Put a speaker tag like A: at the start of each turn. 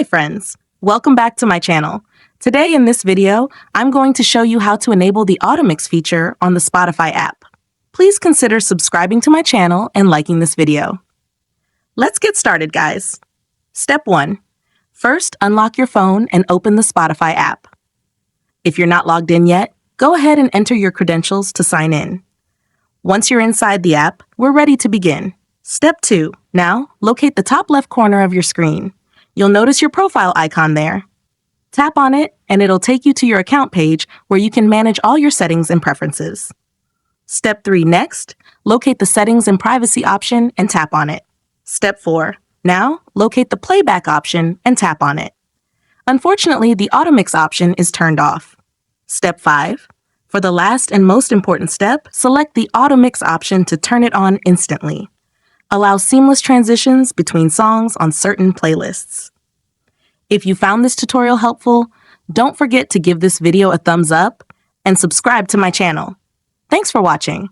A: Hi friends, welcome back to my channel. Today in this video, I'm going to show you how to enable the Automix feature on the Spotify app. Please consider subscribing to my channel and liking this video. Let's get started, guys. Step 1. First, unlock your phone and open the Spotify app. If you're not logged in yet, go ahead and enter your credentials to sign in. Once you're inside the app, we're ready to begin. Step 2. Now, locate the top left corner of your screen. You'll notice your profile icon there. Tap on it, and it'll take you to your account page where you can manage all your settings and preferences. Step 3. Next, locate the Settings and Privacy option and tap on it. Step 4. Now, locate the Playback option and tap on it. Unfortunately, the Automix option is turned off. Step 5. For the last and most important step, select the Automix option to turn it on instantly. Allow seamless transitions between songs on certain playlists. If you found this tutorial helpful, don't forget to give this video a thumbs up and subscribe to my channel. Thanks for watching.